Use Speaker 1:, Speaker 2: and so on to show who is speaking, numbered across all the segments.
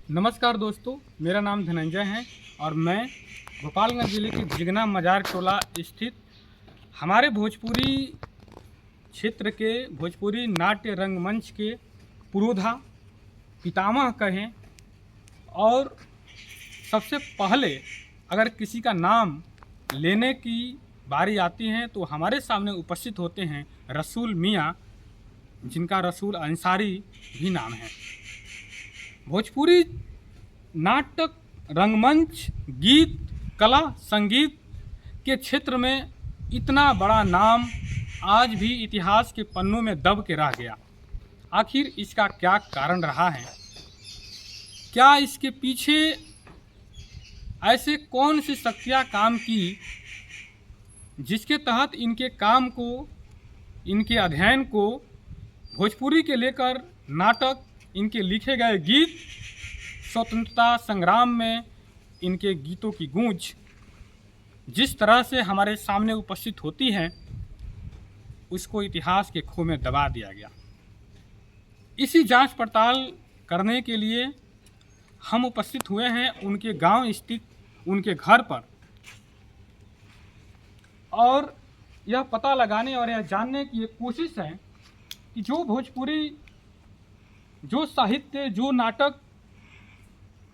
Speaker 1: नमस्कार दोस्तों, मेरा नाम धनंजय है और मैं गोपालगंज जिले के जिगना मजार टोला स्थित हमारे भोजपुरी क्षेत्र के भोजपुरी नाट्य रंगमंच के पुरोधा पितामह कहें। और सबसे पहले अगर किसी का नाम लेने की बारी आती है तो हमारे सामने उपस्थित होते हैं रसूल मियाँ, जिनका रसूल अंसारी भी नाम है। भोजपुरी नाटक, रंगमंच, गीत, कला, संगीत के क्षेत्र में इतना बड़ा नाम आज भी इतिहास के पन्नों में दब के रह गया। आखिर इसका क्या कारण रहा है? क्या इसके पीछे ऐसे कौन सी शक्तियाँ काम की जिसके तहत इनके काम को, इनके अध्ययन को, भोजपुरी के लेकर नाटक, इनके लिखे गए गीत, स्वतंत्रता संग्राम में इनके गीतों की गूंज जिस तरह से हमारे सामने उपस्थित होती है, उसको इतिहास के खो में दबा दिया गया। इसी जांच पड़ताल करने के लिए हम उपस्थित हुए हैं उनके गांव स्थित उनके घर पर, और यह पता लगाने और यह जानने की एक कोशिश है कि जो भोजपुरी, जो साहित्य, जो नाटक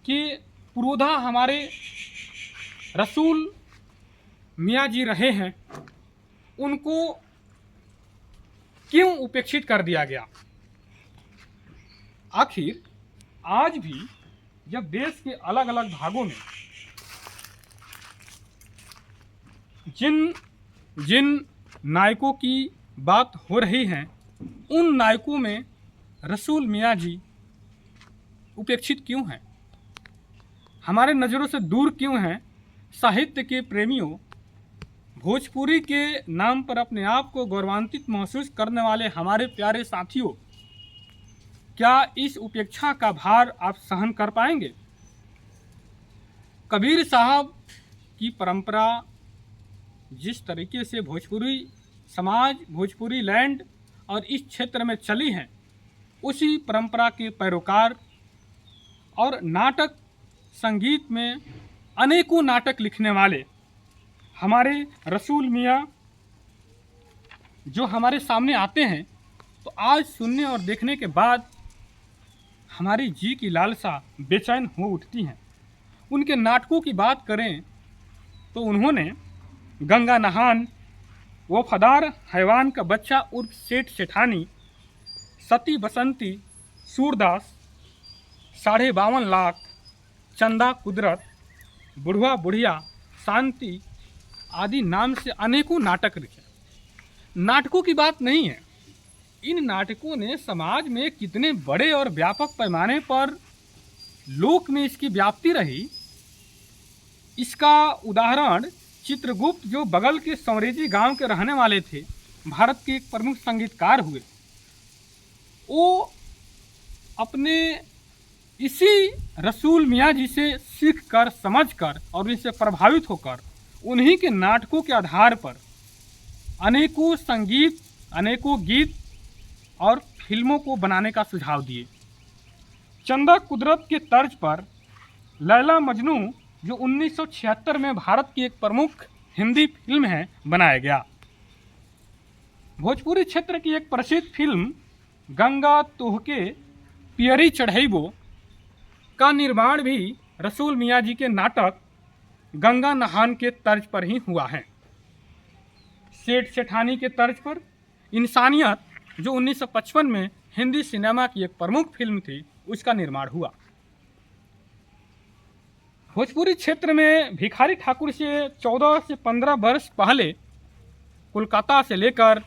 Speaker 1: के पुरोधा हमारे रसूल मियाँ जी रहे हैं, उनको क्यों उपेक्षित कर दिया गया। आखिर आज भी जब देश के अलग अलग भागों में जिन नायकों की बात हो रही है, उन नायकों में रसूल मियाँ जी उपेक्षित क्यों हैं, हमारे नज़रों से दूर क्यों हैं। साहित्य के प्रेमियों, भोजपुरी के नाम पर अपने आप को गौरवान्वित महसूस करने वाले हमारे प्यारे साथियों, क्या इस उपेक्षा का भार आप सहन कर पाएंगे? कबीर साहब की परंपरा जिस तरीके से भोजपुरी समाज, भोजपुरी लैंड और इस क्षेत्र में चली है, उसी परंपरा के पैरोकार और नाटक संगीत में अनेकों नाटक लिखने वाले हमारे रसूल मियाँ जो हमारे सामने आते हैं, तो आज सुनने और देखने के बाद हमारी जी की लालसा बेचैन हो उठती हैं। उनके नाटकों की बात करें तो उन्होंने गंगा नहान, वफादार हैवान का बच्चा उर्फ सेठ सेठानी, सती बसंती, सूरदास, 52.5 लाख, चंदा कुदरत, बुढ़वा बुढ़िया, शांति आदि नाम से अनेकों नाटक लिखे। नाटकों की बात नहीं है, इन नाटकों ने समाज में कितने बड़े और व्यापक पैमाने पर लोक में इसकी व्याप्ति रही, इसका उदाहरण चित्रगुप्त, जो बगल के संवरेजी गांव के रहने वाले थे, भारत के एक प्रमुख संगीतकार हुए। वो अपने इसी रसूल मियाँ जी से सीख कर, समझ कर और इनसे प्रभावित होकर उन्हीं के नाटकों के आधार पर अनेकों संगीत, अनेकों गीत और फिल्मों को बनाने का सुझाव दिए। चंदा कुदरत के तर्ज पर लैला मजनू, जो 1976 में भारत की एक प्रमुख हिंदी फिल्म है, बनाया गया। भोजपुरी क्षेत्र की एक प्रसिद्ध फिल्म गंगा तोहके पियरी चढ़ैबो का निर्माण भी रसूल मियाँ जी के नाटक गंगा नहान के तर्ज पर ही हुआ है। सेठ सेठानी के तर्ज पर इंसानियत, जो 1955 में हिंदी सिनेमा की एक प्रमुख फिल्म थी, उसका निर्माण हुआ। भोजपुरी क्षेत्र में भिखारी ठाकुर से 14 से 15 वर्ष पहले कोलकाता से लेकर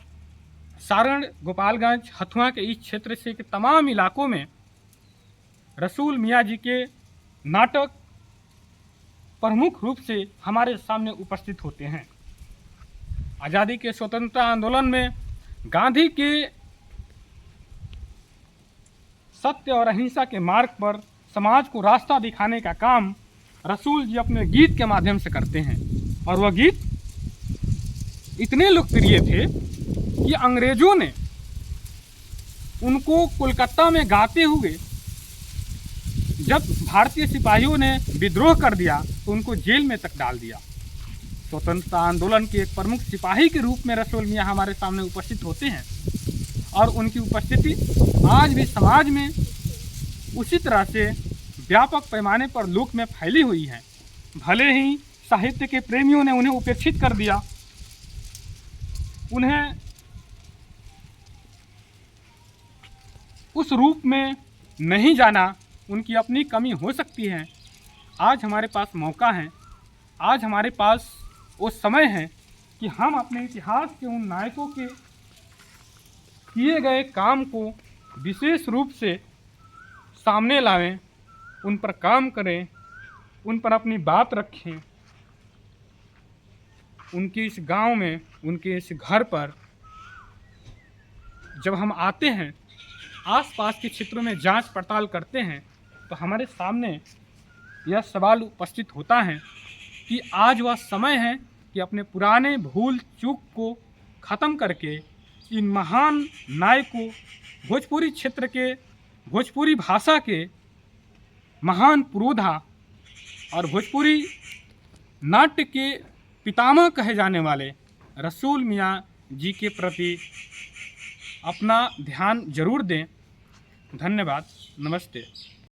Speaker 1: सारण, गोपालगंज, हथुआ के इस क्षेत्र से के तमाम इलाकों में रसूल मियाँ जी के नाटक प्रमुख रूप से हमारे सामने उपस्थित होते हैं। आज़ादी के स्वतंत्रता आंदोलन में गांधी के सत्य और अहिंसा के मार्ग पर समाज को रास्ता दिखाने का काम रसूल जी अपने गीत के माध्यम से करते हैं, और वह गीत इतने लोकप्रिय थे कि अंग्रेजों ने उनको कोलकाता में गाते हुए जब भारतीय सिपाहियों ने विद्रोह कर दिया तो उनको जेल में तक डाल दिया। स्वतंत्रता आंदोलन के एक प्रमुख सिपाही के रूप में रसूल मियाँ हमारे सामने उपस्थित होते हैं और उनकी उपस्थिति आज भी समाज में उसी तरह से व्यापक पैमाने पर लोक में फैली हुई है। भले ही साहित्य के प्रेमियों ने उन्हें उपेक्षित कर दिया, उन्हें उस रूप में नहीं जाना, उनकी अपनी कमी हो सकती है। आज हमारे पास मौका है, आज हमारे पास वो समय है कि हम अपने इतिहास के उन नायकों के किए गए काम को विशेष रूप से सामने लाएं, उन पर काम करें, उन पर अपनी बात रखें। उनके इस गांव में, उनके इस घर पर जब हम आते हैं, आसपास के क्षेत्रों में जांच पड़ताल करते हैं, तो हमारे सामने यह सवाल उपस्थित होता है कि आज वह समय है कि अपने पुराने भूल चूक को ख़त्म करके इन महान नायकों, भोजपुरी क्षेत्र के, भोजपुरी भाषा के महान पुरोधा और भोजपुरी नाट्य के पितामह कहे जाने वाले रसूल मियाँ जी के प्रति अपना ध्यान जरूर दें। धन्यवाद। नमस्ते।